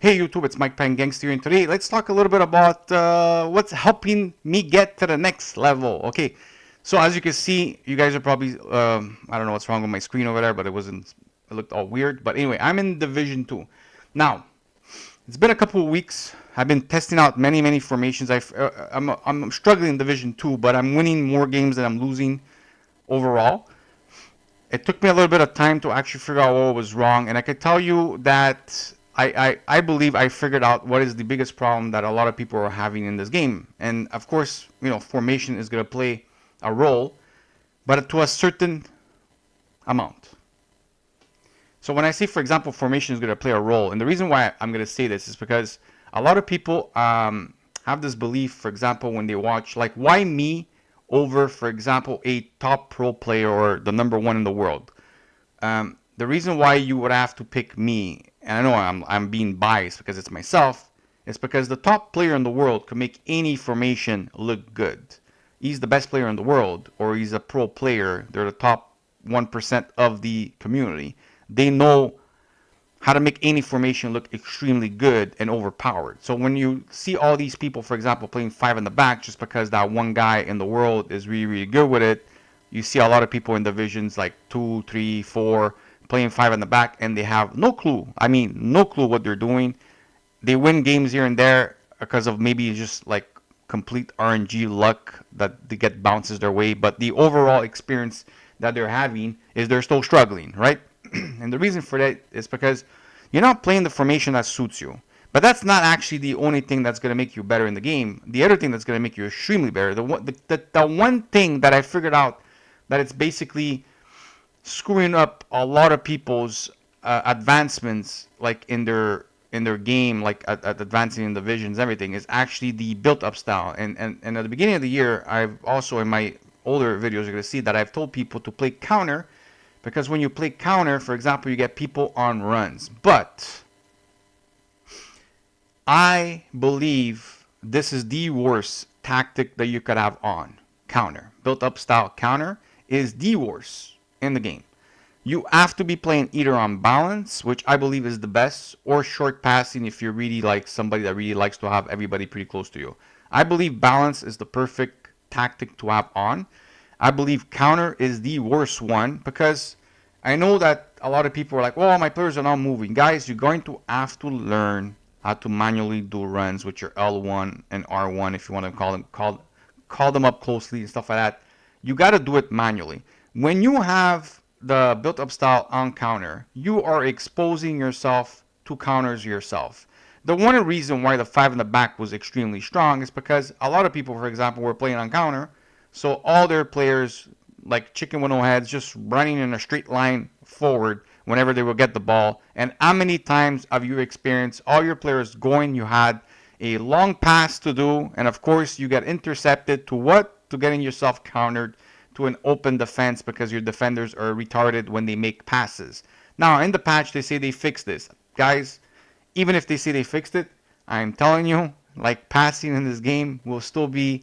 Hey YouTube, it's Mike Pan Gangster, and today let's talk a little bit about what's helping me get to the next level. Okay, so as you can see, you guys are probably, I don't know what's wrong with my screen over there, but it looked all weird. But anyway, I'm in Division 2. Now, it's been a couple of weeks. I've been testing out many formations. I'm struggling in Division 2, but I'm winning more games than I'm losing overall. It took me a little bit of time to actually figure out what was wrong, and I can tell you that I believe I figured out what is the biggest problem that a lot of people are having in this game. And of course, formation is going to play a role, but to a certain amount. So when I say, for example, formation is going to play a role, and the reason why I'm going to say this is because a lot of people have this belief, for example, when they watch, like, why me over, for example, a top pro player or the #1 in the world? The reason why you would have to pick me, and I know I'm being biased because it's myself, is because the top player in the world can make any formation look good. He's the best player in the world, or he's a pro player. They're the top 1% of the community. They know how to make any formation look extremely good and overpowered. So when you see all these people, for example, playing 5 in the back just because that one guy in the world is really good with it, you see a lot of people in divisions like 2, 3, 4 playing 5 in the back, and they have no clue. I mean, no clue what they're doing. They win games here and there because of maybe just like complete RNG luck that they get bounces their way, but the overall experience that they're having is they're still struggling, right? And the reason for that is because you're not playing the formation that suits you. But that's not actually the only thing that's going to make you better in the game. The other thing that's going to make you extremely better, the one thing that I figured out that it's basically screwing up a lot of people's advancements, like in their game, like at advancing in divisions, everything, is actually the built-up style. And at the beginning of the year, I've also, in my older videos, you're going to see that I've told people to play counter, because when you play counter, for example, you get people on runs. But I believe this is the worst tactic that you could have on counter. Built-up style counter is the worst in the game. You have to be playing either on balance, which I believe is the best, or short passing if you're really like somebody that really likes to have everybody pretty close to you. I believe balance is the perfect tactic to have on. I believe counter is the worst one, because I know that a lot of people are like, well, my players are not moving. Guys, you're going to have to learn how to manually do runs with your L1 and R1, if you want to call them up closely and stuff like that. You got to do it manually. When you have the built-up style on counter, you are exposing yourself to counters yourself. The one reason why the 5 in the back was extremely strong is because a lot of people, for example, were playing on counter, so all their players, like chicken with no heads, just running in a straight line forward whenever they will get the ball. And how many times have you experienced all your players going, you had a long pass to do, and of course you get intercepted to what? To getting yourself countered to an open defense because your defenders are retarded when they make passes. Now, in the patch, they say they fixed this. Guys, even if they say they fixed it, I'm telling you, like, passing in this game will still be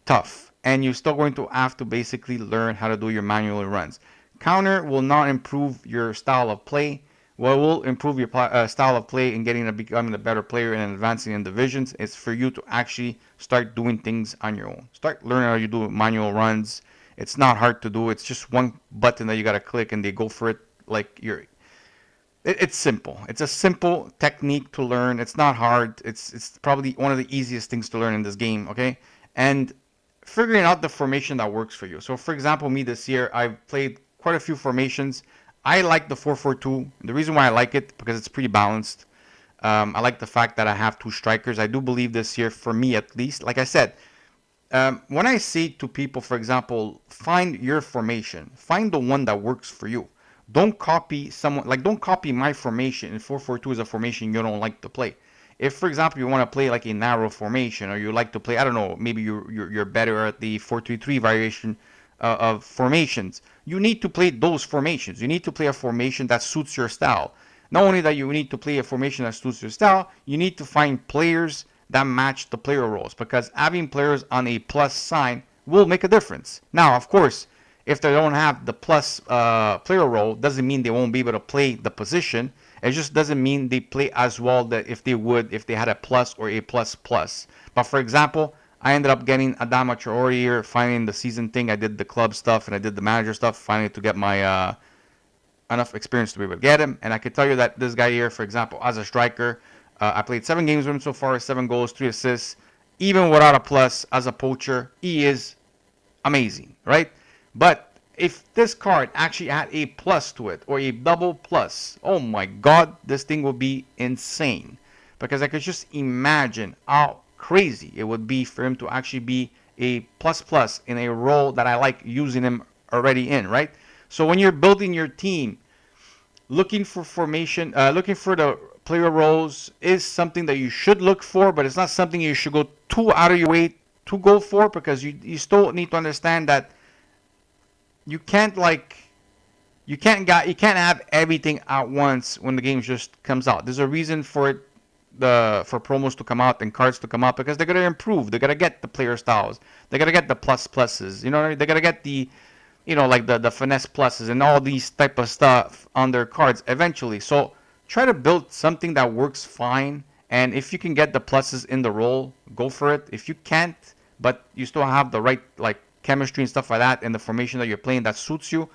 tough. And you're still going to have to basically learn how to do your manual runs. Counter will not improve your style of play. What will improve your style of play and becoming a better player and advancing in divisions is for you to actually start doing things on your own. Start learning how you do manual runs. It's not hard to do. It's just one button that you got to click and they go for it like it's simple. It's a simple technique to learn. It's not hard. It's probably one of the easiest things to learn in this game, okay? And figuring out the formation that works for you. So for example, me this year, I've played quite a few formations. I like the 4-4-2. The reason why I like it, because it's pretty balanced. I like the fact that I have 2 strikers. I do believe this year, for me at least, like I said, when I say to people, for example, find your formation, find the one that works for you. Don't copy don't copy my formation. And 4-4-2 is a formation you don't like to play. If, for example, you want to play like a narrow formation, or you like to play, I don't know, maybe you're better at the 4-3-3 variation of formations, you need to play those formations. You need to play a formation that suits your style. Not only that you need to play a formation that suits your style, you need to find players that match the player roles, because having players on a plus sign will make a difference. Now, of course, if they don't have the plus player role, doesn't mean they won't be able to play the position. It just doesn't mean they play as well that if they would if they had a plus or a plus plus. But for example, I ended up getting Adama Traore here, finally in the season thing. I did the club stuff and I did the manager stuff finally to get my enough experience to be able to get him. And I can tell you that this guy here, for example, as a striker, I played 7 games with him so far, 7 goals, 3 assists. Even without a plus, as a poacher, he is amazing, right? But if this card actually had a plus to it, or a double plus, oh my god, this thing would be insane. Because I could just imagine how crazy it would be for him to actually be a plus plus in a role that I like using him already in, right? So when you're building your team, looking for formation, looking for the player roles is something that you should look for, but it's not something you should go too out of your way to go for, because you still need to understand that you can't have everything at once when the game just comes out. There's a reason for it, for promos to come out and cards to come out, because they're gonna improve. They're gonna get the player styles. They're gonna get the pluses. You know, they're gonna get the like the finesse pluses and all these type of stuff on their cards eventually. So try to build something that works fine. And if you can get the pluses in the role, go for it. If you can't, but you still have the right like chemistry and stuff like that and the formation that you're playing that suits you,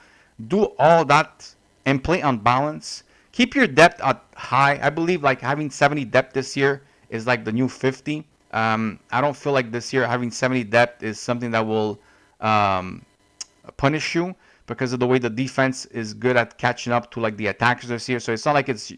do all that and play on balance. Keep your depth at high. I believe like having 70 depth this year is like the new 50. I don't feel like this year having 70 depth is something that will punish you, because of the way the defense is good at catching up to like the attackers this year. So it's not like it's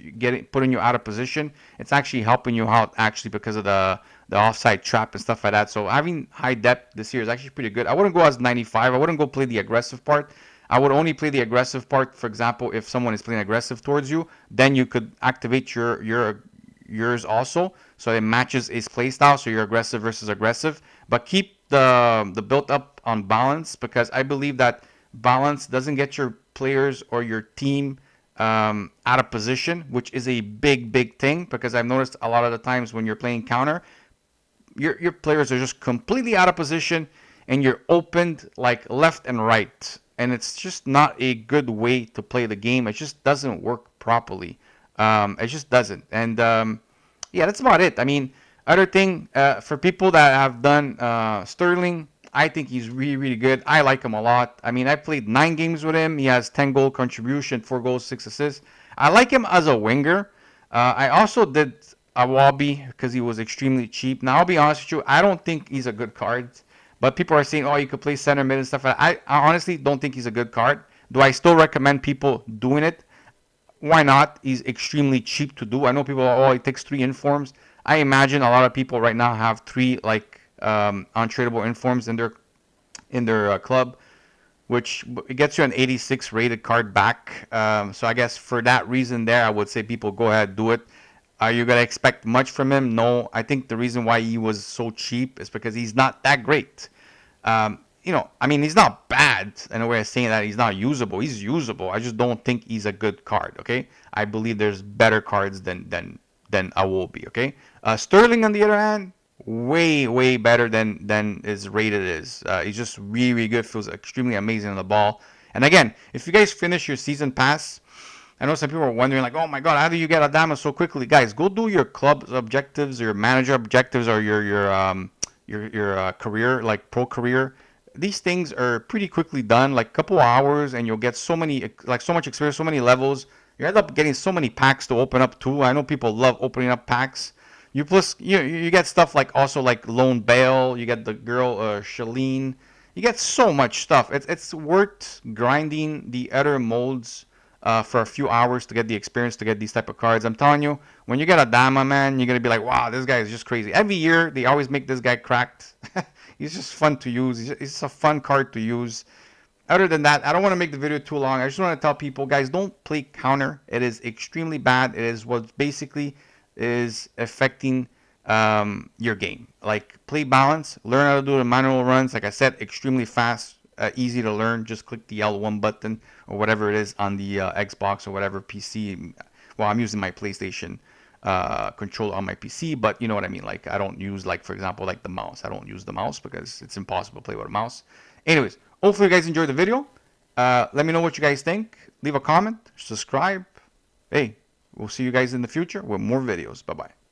putting you out of position. It's actually helping you out actually because of the offside trap and stuff like that. So having high depth this year is actually pretty good. I wouldn't go as 95. I wouldn't go play the aggressive part. I would only play the aggressive part, for example, if someone is playing aggressive towards you, then you could activate yours also, so it matches his play style, so you're aggressive versus aggressive. But keep the built up on balance, because I believe that balance doesn't get your players or your team out of position, which is a big thing, because I've noticed a lot of the times when you're playing counter, your players are just completely out of position and you're opened like left and right, and it's just not a good way to play the game. It just doesn't work properly. It just doesn't. And yeah, that's about it. I mean, other thing, for people that have done Sterling, I think he's really good. I like him a lot. I mean, I played 9 games with him. He has 10 goal contribution, 4 goals, 6 assists. I like him as a winger. I also did a Wabi because he was extremely cheap. Now, I'll be honest with you, I don't think he's a good card. But people are saying, oh, you could play center mid and stuff like that. I honestly don't think he's a good card. Do I still recommend people doing it? Why not? He's extremely cheap to do. I know people are, oh, it takes 3 informs. I imagine a lot of people right now have 3 like untradeable informs in their club, which it gets you an 86 rated card back. So I guess for that reason there, I would say people go ahead, do it. Are you going to expect much from him? No. I think the reason why he was so cheap is because he's not that great. I mean, he's not bad in a way of saying that he's not usable. He's usable. I just don't think he's a good card, okay? I believe there's better cards than Awobi, okay? Sterling, on the other hand, way better than his rated is. He's just really good. Feels extremely amazing on the ball. And again, if you guys finish your season pass, I know some people are wondering like, oh my god, how do you get Adama so quickly? Guys, go do your club objectives, your manager objectives, or your career, like pro career. These things are pretty quickly done, like a couple hours, and you'll get so much experience, so many levels. You end up getting so many packs to open up too. I know people love opening up packs. You get stuff like also like Lone Bale. You get the girl Shalene. You get so much stuff. It's worth grinding the other molds for a few hours to get the experience to get these type of cards. I'm telling you, when you get a Dama, man, you're gonna be like, wow, this guy is just crazy. Every year they always make this guy cracked. He's just fun to use. He's a fun card to use. Other than that, I don't want to make the video too long. I just want to tell people, guys, don't play counter. It is extremely bad. It is what basically is affecting your game. Like, play balance, learn how to do the manual runs. Like I said, extremely fast, easy to learn. Just click the L1 button or whatever it is on the Xbox or whatever PC. Well, I'm using my PlayStation controller on my PC, but you know what I mean. Like, I don't use, like, for example, like the mouse. I don't use the mouse because it's impossible to play with a mouse. Anyways, hopefully you guys enjoyed the video. Let me know what you guys think. Leave a comment, subscribe. Hey, We'll see you guys in the future with more videos. Bye-bye.